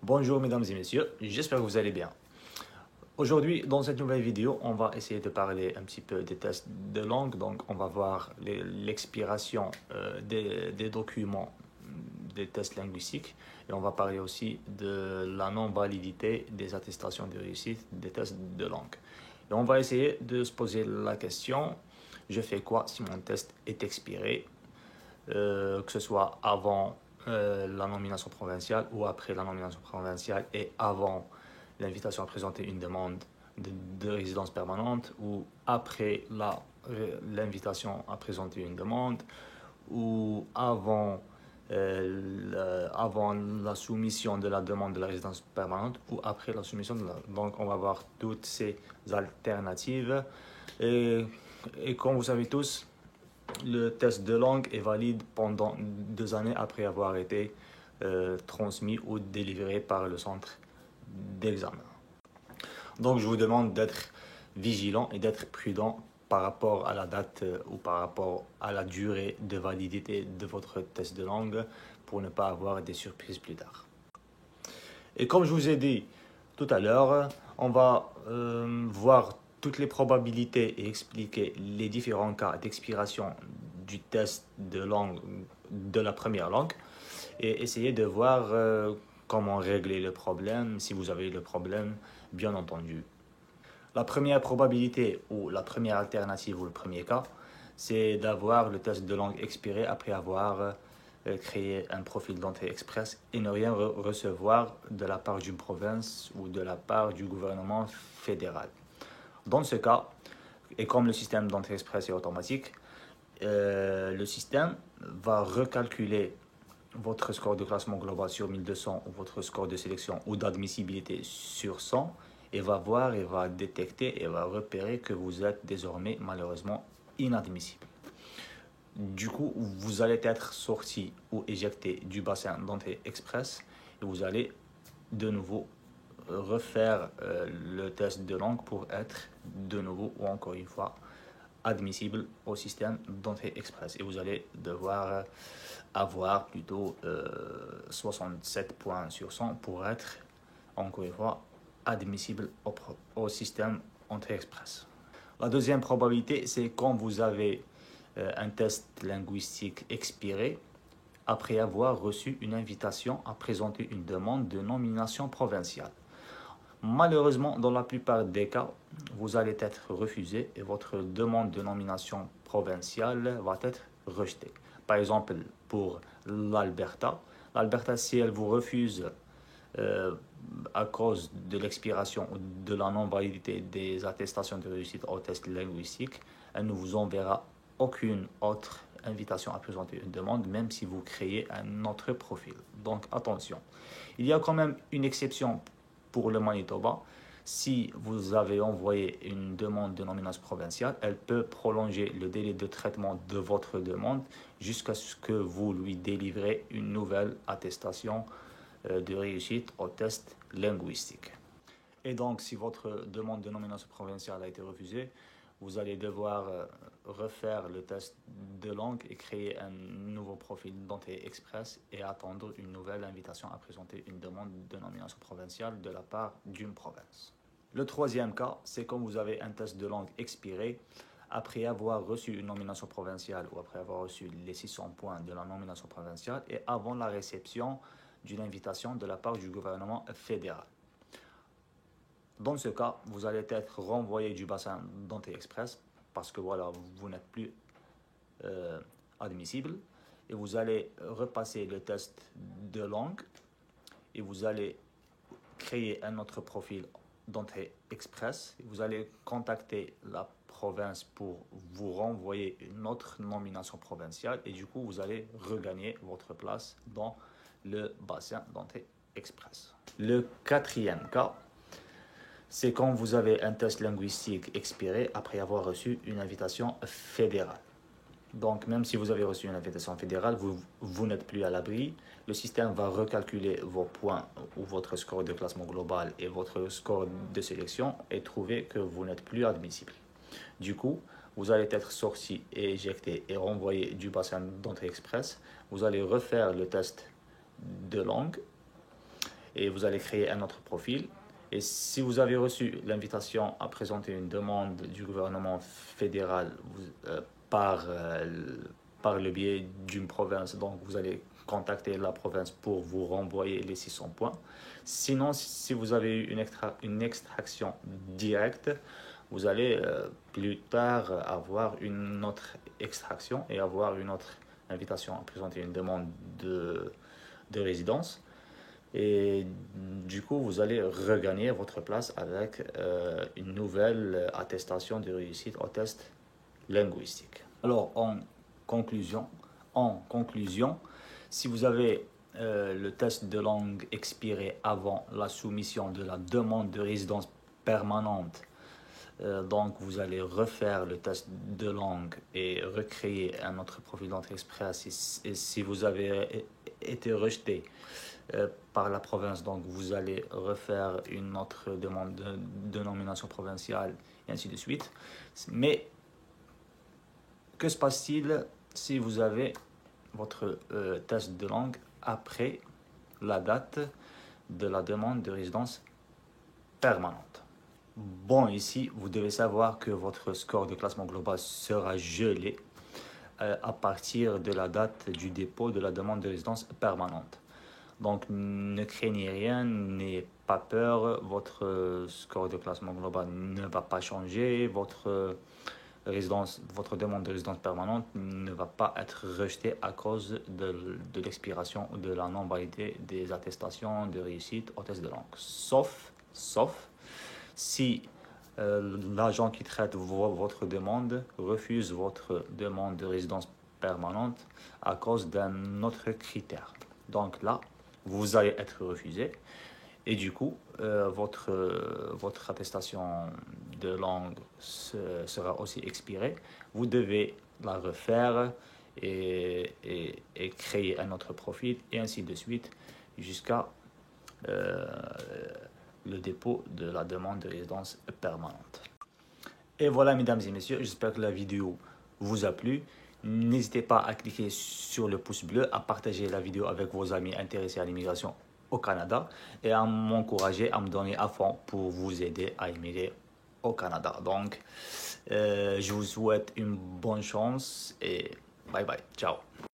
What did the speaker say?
Bonjour mesdames et messieurs, j'espère que vous allez bien. Aujourd'hui, dans cette nouvelle vidéo, on va essayer de parler un petit peu des tests de langue. Donc, on va voir l'expiration des documents des tests linguistiques et on va parler aussi de la non-validité des attestations de réussite des tests de langue. Et on va essayer de se poser la question, je fais quoi si mon test est expiré, que ce soit avant la nomination provinciale ou après la nomination provinciale et avant l'invitation à présenter une demande de résidence permanente ou après l'invitation à présenter une demande ou avant la soumission de la demande de la résidence permanente ou après la soumission de la... Donc on va voir toutes ces alternatives et comme vous savez tous, le test de langue est valide pendant 2 années après avoir été transmis ou délivré par le centre d'examen. Donc je vous demande d'être vigilant et d'être prudent par rapport à la date ou par rapport à la durée de validité de votre test de langue pour ne pas avoir des surprises plus tard. Et comme je vous ai dit tout à l'heure, on va voir toutes les probabilités et expliquer les différents cas d'expiration du test de langue, de la première langue, et essayer de voir comment régler le problème, si vous avez le problème, bien entendu. La première probabilité ou la première alternative ou le premier cas, c'est d'avoir le test de langue expiré après avoir créé un profil d'entrée express et ne rien recevoir de la part d'une province ou de la part du gouvernement fédéral. Dans ce cas, et comme le système d'entrée express est automatique, le système va recalculer votre score de classement global sur 1200 ou votre score de sélection ou d'admissibilité sur 100 et va voir et va détecter et va repérer que vous êtes désormais malheureusement inadmissible. Du coup, vous allez être sorti ou éjecté du bassin d'entrée express et vous allez de nouveau refaire le test de langue pour être de nouveau ou encore une fois admissible au système d'entrée express. Et vous allez devoir avoir plutôt 67 points sur 100 pour être encore une fois admissible au système entrée express. La deuxième probabilité, c'est quand vous avez un test linguistique expiré après avoir reçu une invitation à présenter une demande de nomination provinciale. Malheureusement, dans la plupart des cas, vous allez être refusé et votre demande de nomination provinciale va être rejetée. Par exemple, pour l'Alberta, si elle vous refuse à cause de l'expiration ou de la non-validité des attestations de réussite au test linguistique, elle ne vous enverra aucune autre invitation à présenter une demande, même si vous créez un autre profil. Donc attention, il y a quand même une exception pour le Manitoba. Si vous avez envoyé une demande de nomination provinciale, elle peut prolonger le délai de traitement de votre demande jusqu'à ce que vous lui délivrez une nouvelle attestation de réussite au test linguistique. Et donc, si votre demande de nomination provinciale a été refusée, vous allez devoir refaire le test de langue et créer un nouveau profil d'entrée express et attendre une nouvelle invitation à présenter une demande de nomination provinciale de la part d'une province. Le troisième cas, c'est quand vous avez un test de langue expiré après avoir reçu une nomination provinciale ou après avoir reçu les 600 points de la nomination provinciale et avant la réception d'une invitation de la part du gouvernement fédéral. Dans ce cas, vous allez être renvoyé du bassin d'entrée express parce que voilà, vous n'êtes plus admissible et vous allez repasser le test de langue et vous allez créer un autre profil d'entrée express. Vous allez contacter la province pour vous renvoyer une autre nomination provinciale et du coup, vous allez regagner votre place dans le bassin d'entrée express. Le quatrième cas, c'est quand vous avez un test linguistique expiré après avoir reçu une invitation fédérale. Donc, même si vous avez reçu une invitation fédérale, vous n'êtes plus à l'abri. Le système va recalculer vos points ou votre score de classement global et votre score de sélection et trouver que vous n'êtes plus admissible. Du coup, vous allez être sorti et éjecté et renvoyé du bassin d'entrée express. Vous allez refaire le test de langue et vous allez créer un autre profil. Et si vous avez reçu l'invitation à présenter une demande du gouvernement fédéral par le biais d'une province, donc vous allez contacter la province pour vous renvoyer les 600 points. Sinon, si vous avez eu une extraction directe, vous allez plus tard avoir une autre extraction et avoir une autre invitation à présenter une demande de résidence. Et du coup, vous allez regagner votre place avec une nouvelle attestation de réussite au test linguistique. Alors, en conclusion, si vous avez le test de langue expiré avant la soumission de la demande de résidence permanente, donc vous allez refaire le test de langue et recréer un autre profil d'entrée express. Et si vous avez été rejeté par la province, donc vous allez refaire une autre demande de nomination provinciale et ainsi de suite. Mais que se passe-t-il si vous avez votre test de langue après la date de la demande de résidence permanente? Bon, ici, vous devez savoir que votre score de classement global sera gelé à partir de la date du dépôt de la demande de résidence permanente. Donc, ne craignez rien, n'ayez pas peur, votre score de classement global ne va pas changer, votre demande de résidence permanente ne va pas être rejetée à cause de l'expiration ou de la non-validité des attestations de réussite au test de langue. Sauf si l'agent qui traite votre demande refuse votre demande de résidence permanente à cause d'un autre critère. Donc là, vous allez être refusé et du coup, votre attestation de langue sera aussi expirée. Vous devez la refaire et créer un autre profil et ainsi de suite jusqu'à le dépôt de la demande de résidence permanente. Et voilà, mesdames et messieurs, j'espère que la vidéo vous a plu. N'hésitez pas à cliquer sur le pouce bleu, à partager la vidéo avec vos amis intéressés à l'immigration au Canada et à m'encourager à me donner à fond pour vous aider à immigrer au Canada. Donc, je vous souhaite une bonne chance et bye bye, ciao.